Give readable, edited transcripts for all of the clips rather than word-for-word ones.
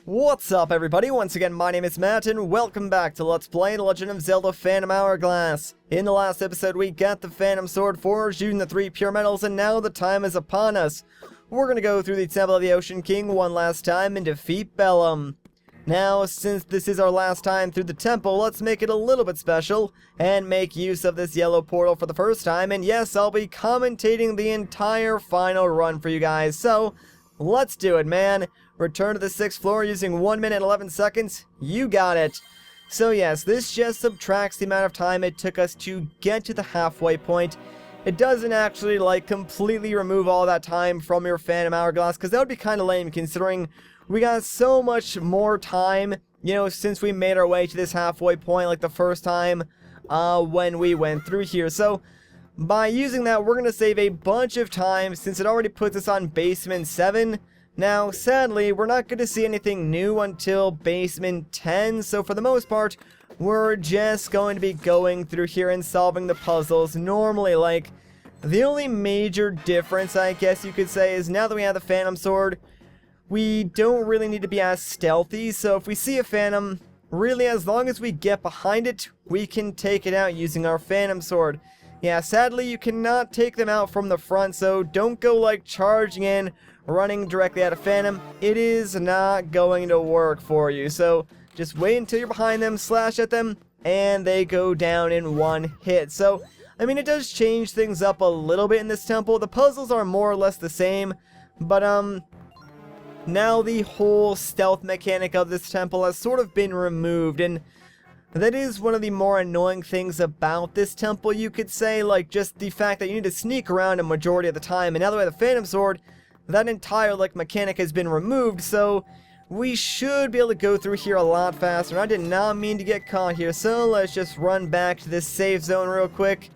What's up, everybody? Once again, my name is Matt, and welcome back to Let's Play Legend of Zelda Phantom Hourglass. In the last episode, we got the Phantom Sword forged using the 3 pure metals, and now the time is upon us. We're gonna go through the Temple of the Ocean King one last time and defeat Bellum. Now, since this is our last time through the temple, let's make it a little bit special, and make use of this yellow portal for the first time, and yes, I'll be commentating the entire final run for you guys, so let's do it, man. Return to the 6th floor using 1 minute and 11 seconds. You got it. So yes, this just subtracts the amount of time it took us to get to the halfway point. It doesn't actually, completely remove all that time from your Phantom Hourglass, because that would be kind of lame considering we got so much more time, since we made our way to this halfway point, like the first time when we went through here. So by using that, we're going to save a bunch of time since it already puts us on Basement 7. Now, sadly, we're not going to see anything new until Basement 10, so for the most part, we're just going to be going through here and solving the puzzles normally. The only major difference, I guess you could say, is now that we have the Phantom Sword, we don't really need to be as stealthy, so if we see a Phantom, really as long as we get behind it, we can take it out using our Phantom Sword. Yeah, sadly, you cannot take them out from the front, so don't go, charging in, running directly at a Phantom. It is not going to work for you, so just wait until you're behind them, slash at them, and they go down in one hit. So, I mean, it does change things up a little bit in this temple. The puzzles are more or less the same, but, now the whole stealth mechanic of this temple has sort of been removed, and that is one of the more annoying things about this temple, you could say, just the fact that you need to sneak around a majority of the time, and now that we have the Phantom Sword, that entire, mechanic has been removed, so we should be able to go through here a lot faster. I did not mean to get caught here, so let's just run back to this safe zone real quick.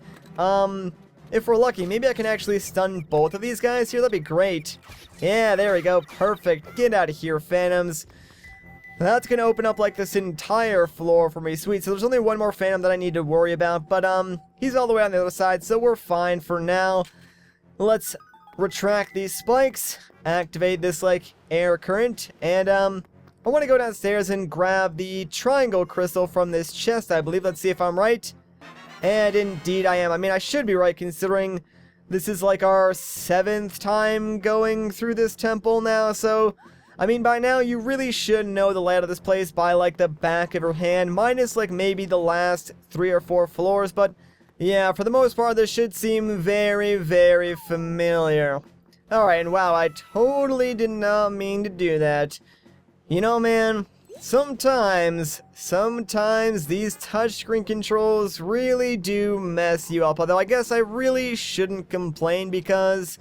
If we're lucky, maybe I can actually stun both of these guys here, that'd be great. Yeah, there we go, perfect. Get out of here, Phantoms. That's gonna open up, this entire floor for me, sweet. So there's only one more Phantom that I need to worry about, but, he's all the way on the other side, so we're fine for now. Let's retract these spikes, activate this air current, and I want to go downstairs and grab the triangle crystal from this chest, I believe. Let's see if I'm right. And indeed I am. I mean, I should be right considering this is our 7th time going through this temple now, so I mean, by now you really should know the layout of this place by the back of your hand, minus maybe the last 3 or 4 floors, but yeah, for the most part, this should seem very, very familiar. Alright, and wow, I totally did not mean to do that. You know, man, sometimes these touchscreen controls really do mess you up. Although I guess I really shouldn't complain because,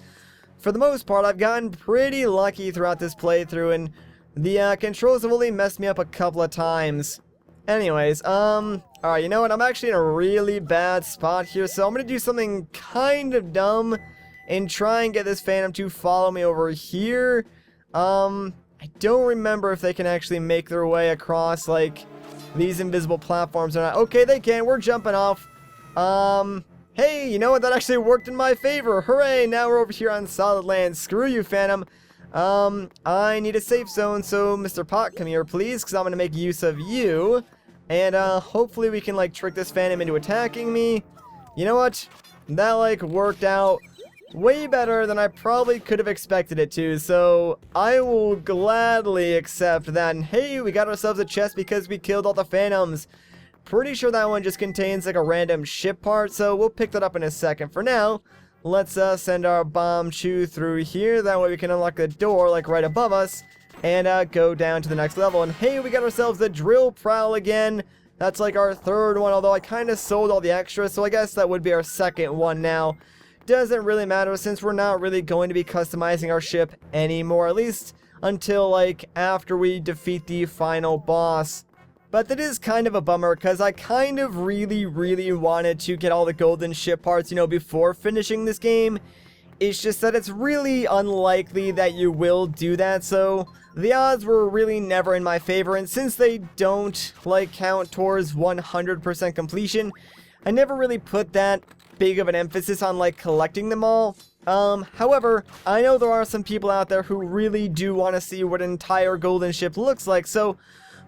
for the most part, I've gotten pretty lucky throughout this playthrough, and the controls have only messed me up a couple of times. Anyways, alright, you know what, I'm actually in a really bad spot here, so I'm gonna do something kind of dumb and try and get this Phantom to follow me over here. I don't remember if they can actually make their way across, these invisible platforms or not. Okay, they can, we're jumping off. Hey, you know what, that actually worked in my favor. Hooray, now we're over here on solid land. Screw you, Phantom. I need a safe zone, so Mr. Pot, come here, please, because I'm gonna make use of you. And, hopefully we can, trick this Phantom into attacking me. You know what? That, worked out way better than I probably could have expected it to, so I will gladly accept that. And hey, we got ourselves a chest because we killed all the Phantoms. Pretty sure that one just contains, a random ship part, so we'll pick that up in a second. For now, let's, send our bomb chew through here. That way we can unlock the door, right above us, and go down to the next level. And hey, we got ourselves the drill prowl again. That's our 3rd one, although I kind of sold all the extras, so I guess that would be our 2nd one now. Doesn't really matter since we're not really going to be customizing our ship anymore, at least until after we defeat the final boss. But that is kind of a bummer because I kind of really wanted to get all the golden ship parts, before finishing this game. It's just that it's really unlikely that you will do that, so the odds were really never in my favor, and since they don't, count towards 100% completion, I never really put that big of an emphasis on, collecting them all. However, I know there are some people out there who really do want to see what an entire golden ship looks like, so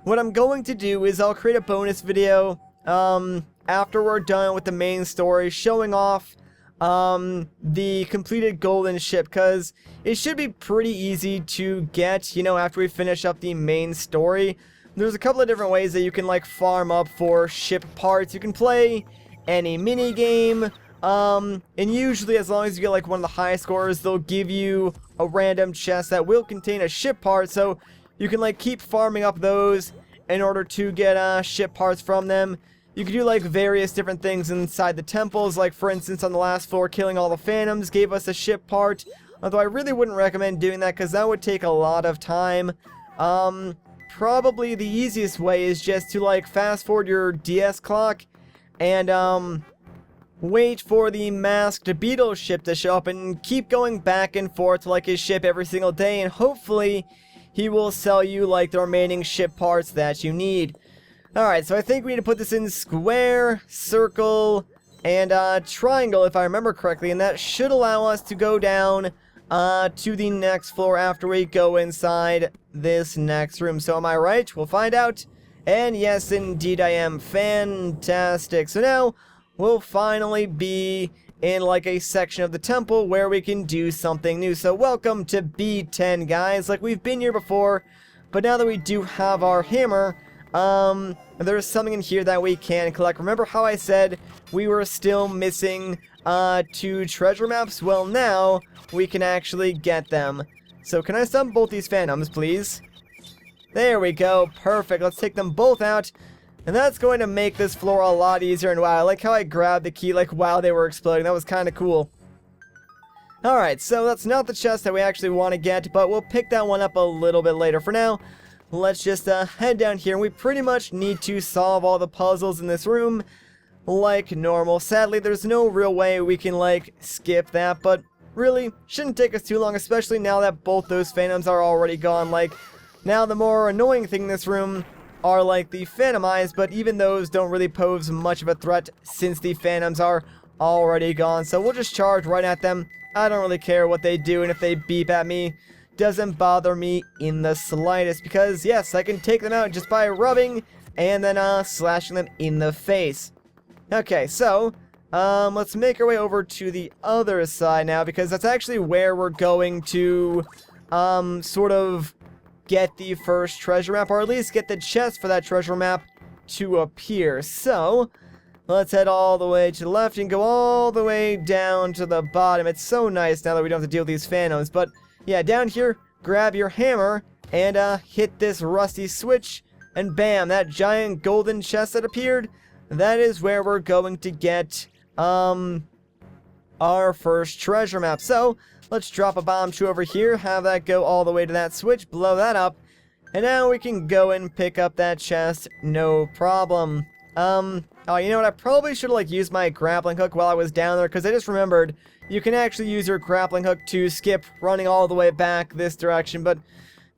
what I'm going to do is I'll create a bonus video, after we're done with the main story, showing off, the completed golden ship, because it should be pretty easy to get, you know, after we finish up the main story. There's a couple of different ways that you can, like, farm up for ship parts. You can play any mini game. And usually as long as you get like one of the high scores, they'll give you a random chest that will contain a ship part, so you can like keep farming up those in order to get ship parts from them. You can do like various different things inside the temples, like for instance on the last floor, killing all the phantoms gave us a ship part, although I really wouldn't recommend doing that because that would take a lot of time. Probably the easiest way is just to like fast forward your DS clock and wait for the masked beetle ship to show up and keep going back and forth to like his ship every single day, and hopefully he will sell you like the remaining ship parts that you need. Alright, so I think we need to put this in square, circle, and triangle if I remember correctly, and that should allow us to go down to the next floor after we go inside this next room. So am I right? We'll find out. And yes, indeed I am. Fantastic. So now we'll finally be in like a section of the temple where we can do something new. So welcome to B10, guys. Like, we've been here before, but now that we do have our hammer, there's something in here that we can collect. Remember how I said we were still missing 2 treasure maps? Well, now we can actually get them. So can I stun both these phantoms, please? There we go. Perfect. Let's take them both out. And that's going to make this floor a lot easier. And wow, I like how I grabbed the key like while they were exploding. That was kind of cool. Alright, so that's not the chest that we actually want to get, but we'll pick that one up a little bit later. For now, let's just head down here. And we pretty much need to solve all the puzzles in this room like normal. Sadly, there's no real way we can like skip that, but really shouldn't take us too long, especially now that both those phantoms are already gone. Like, now the more annoying thing in this room are like the phantom eyes, but even those don't really pose much of a threat since the phantoms are already gone. So we'll just charge right at them. I don't really care what they do, and if they beep at me, doesn't bother me in the slightest, because yes, I can take them out just by rubbing and then slashing them in the face. Okay, so let's make our way over to the other side now, because that's actually where we're going to sort of get the first treasure map, or at least get the chest for that treasure map to appear. So let's head all the way to the left and go all the way down to the bottom. It's so nice now that we don't have to deal with these phantoms. But yeah, down here, grab your hammer and hit this rusty switch, and bam, that giant golden chest that appeared, that is where we're going to get our first treasure map. So let's drop a bomb shoe over here, have that go all the way to that switch, blow that up, and now we can go and pick up that chest, no problem. Oh, you know what, I probably should have like used my grappling hook while I was down there, because I just remembered you can actually use your grappling hook to skip running all the way back this direction, but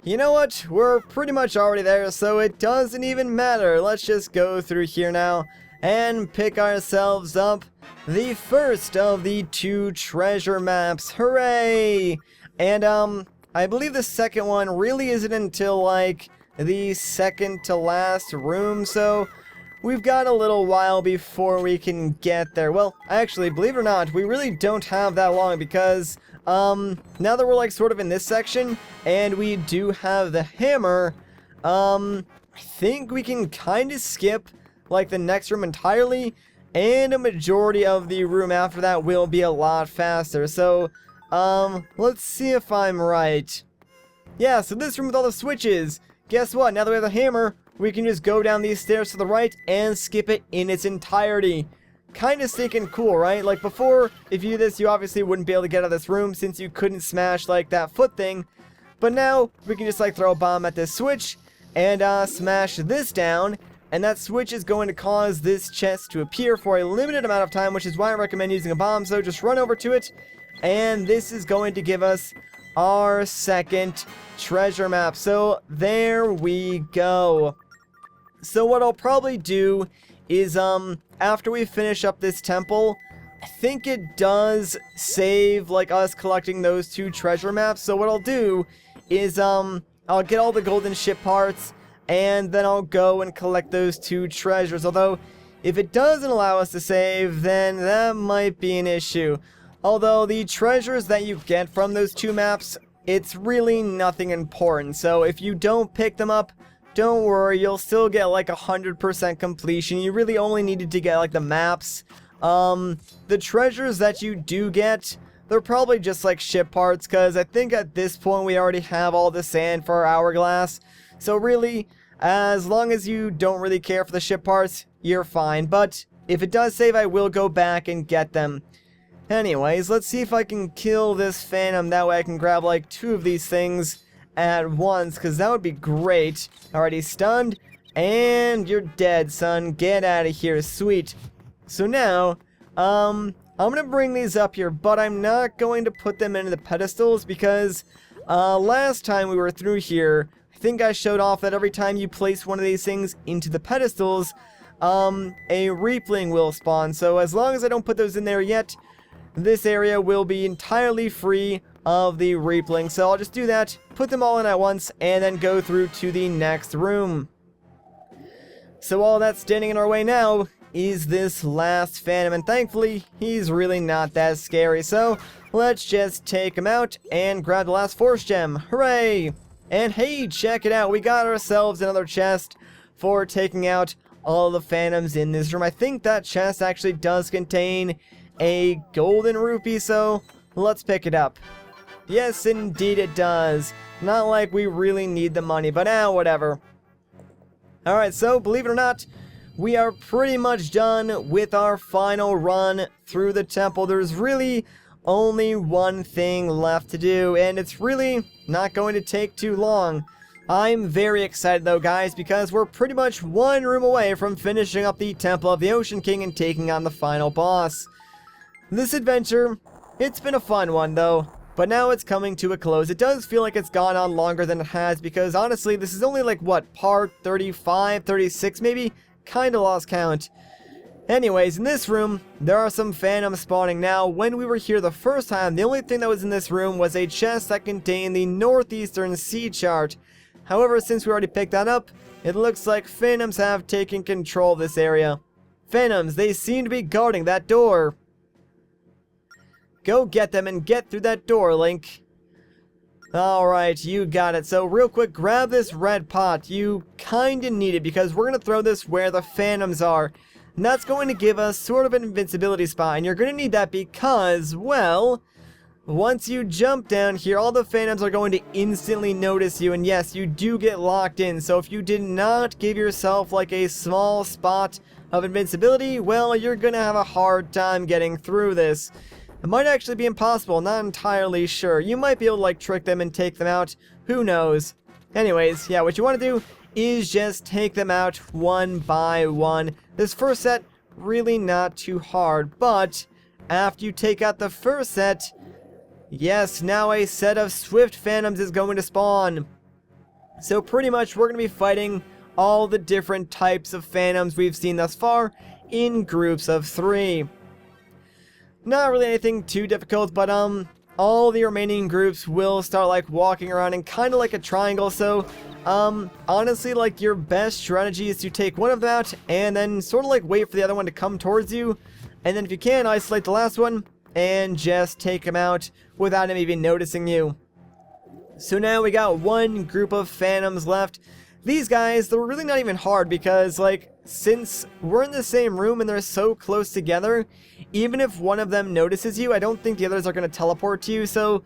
you know what, we're pretty much already there, so it doesn't even matter. Let's just go through here now and pick ourselves up the first of the 2 treasure maps. Hooray! And I believe the second one really isn't until like the second to last room, so we've got a little while before we can get there. Well, actually, believe it or not, we really don't have that long, because now that we're like sort of in this section and we do have the hammer, I think we can kind of skip like the next room entirely, and a majority of the room after that will be a lot faster. So let's see if I'm right. Yeah, so this room with all the switches, guess what, now that we have the hammer, we can just go down these stairs to the right and skip it in its entirety. Kinda stinking cool, right? Like before, if you do this, you obviously wouldn't be able to get out of this room since you couldn't smash like that foot thing, but now we can just like throw a bomb at this switch and smash this down, and that switch is going to cause this chest to appear for a limited amount of time, which is why I recommend using a bomb. So just run over to it, and this is going to give us our second treasure map. So there we go. So what I'll probably do is after we finish up this temple, I think it does save, like, us collecting those 2 treasure maps. So what I'll do is, I'll get all the golden ship parts, and then I'll go and collect those 2 treasures. Although, if it doesn't allow us to save, then that might be an issue. Although, the treasures that you get from those 2 maps, it's really nothing important. So if you don't pick them up, don't worry, you'll still get like 100% completion. You really only needed to get like the maps. The treasures that you do get, they're probably just like ship parts, because I think at this point we already have all the sand for our hourglass. So really, as long as you don't really care for the ship parts, you're fine. But if it does save, I will go back and get them. Anyways, let's see if I can kill this phantom. That way I can grab like 2 of these things at once, because that would be great. Already stunned, and you're dead, son. Get out of here. Sweet. So now, I'm gonna bring these up here, but I'm not going to put them into the pedestals because, last time we were through here, I think I showed off that every time you place one of these things into the pedestals, a reapling will spawn. So as long as I don't put those in there yet, this area will be entirely free of the reapling. So I'll just do that, put them all in at once, and then go through to the next room. So all that's standing in our way now is this last phantom, and thankfully he's really not that scary. So let's just take him out and grab the last force gem. Hooray! And hey, check it out, we got ourselves another chest for taking out all the phantoms in this room. I think that chest actually does contain a golden rupee, so let's pick it up. Yes, indeed it does. Not like we really need the money, but whatever. Alright, so believe it or not, we are pretty much done with our final run through the temple. There's really only one thing left to do, and it's really not going to take too long. I'm very excited though, guys, because we're pretty much one room away from finishing up the Temple of the Ocean King and taking on the final boss. This adventure, it's been a fun one though, but now it's coming to a close. It does feel like it's gone on longer than it has, because honestly, this is only like, what, part 35, 36 maybe? Kinda lost count. Anyways, in this room, there are some phantoms spawning. Now, when we were here the first time, the only thing that was in this room was a chest that contained the Northeastern Sea Chart. However, since we already picked that up, it looks like phantoms have taken control of this area. Phantoms, they seem to be guarding that door. Go get them and get through that door, Link. Alright, you got it. So real quick, grab this red pot. You kinda need it because we're gonna throw this where the phantoms are. And that's going to give us sort of an invincibility spot. And you're gonna need that because, well, once you jump down here, all the phantoms are going to instantly notice you. And yes, you do get locked in. So if you did not give yourself like a small spot of invincibility, well, you're gonna have a hard time getting through this. It might actually be impossible, not entirely sure. You might be able to like trick them and take them out, who knows. Anyways, yeah, what you want to do is just take them out one by one. This first set, really not too hard, but after you take out the first set, yes, now a set of swift phantoms is going to spawn. So pretty much we're going to be fighting all the different types of phantoms we've seen thus far in groups of 3. Not really anything too difficult, but all the remaining groups will start like walking around in kind of like a triangle. So honestly, like your best strategy is to take one of them out and then sort of like wait for the other one to come towards you, and then if you can, isolate the last one and just take him out without him even noticing you. So now we got one group of phantoms left. These guys, they're really not even hard because, like, since we're in the same room and they're so close together, even if one of them notices you, I don't think the others are going to teleport to you, so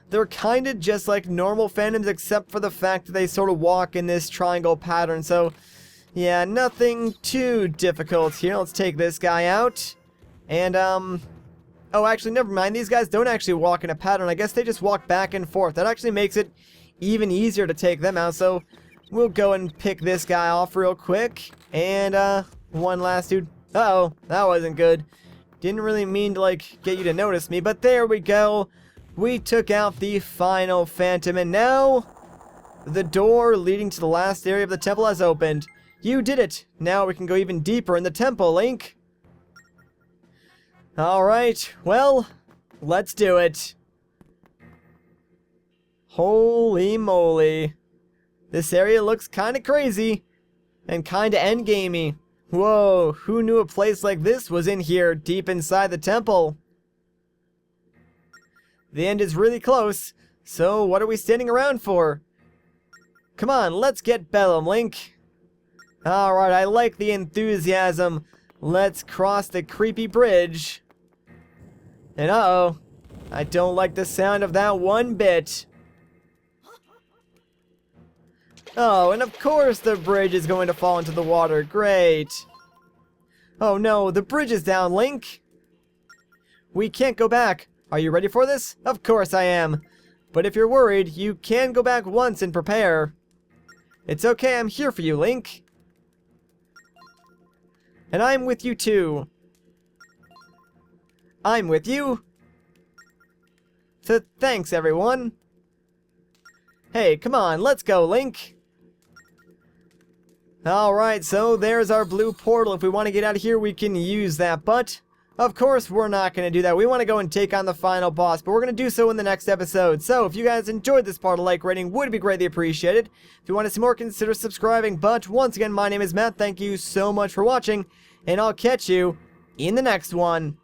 they're kind of just like normal phantoms except for the fact that they sort of walk in this triangle pattern. So, yeah, nothing too difficult here. Let's take this guy out. And, oh, actually, never mind. These guys don't actually walk in a pattern. I guess they just walk back and forth. That actually makes it even easier to take them out, so we'll go and pick this guy off real quick. And, one last dude. Uh-oh, that wasn't good. Didn't really mean to, like, get you to notice me, but there we go. We took out the final phantom, and now the door leading to the last area of the temple has opened. You did it. Now we can go even deeper in the temple, Link. Alright, well, let's do it. Holy moly. This area looks kinda crazy. And kinda endgamey. Whoa, who knew a place like this was in here, deep inside the temple? The end is really close, so what are we standing around for? Come on, let's get Bellum, Link. Alright, I like the enthusiasm. Let's cross the creepy bridge. And uh-oh, I don't like the sound of that one bit. Oh, and of course the bridge is going to fall into the water. Great. Oh no, the bridge is down, Link. We can't go back. Are you ready for this? Of course I am. But if you're worried, you can go back once and prepare. It's okay, I'm here for you, Link. And I'm with you too. I'm with you. So thanks, everyone. Hey, come on, let's go, Link. Alright, so there's our blue portal. If we want to get out of here, we can use that, but of course we're not going to do that. We want to go and take on the final boss, but we're going to do so in the next episode. So if you guys enjoyed this part, a like rating would be greatly appreciated. If you want to see more, consider subscribing. But once again, my name is Matt. Thank you so much for watching, and I'll catch you in the next one.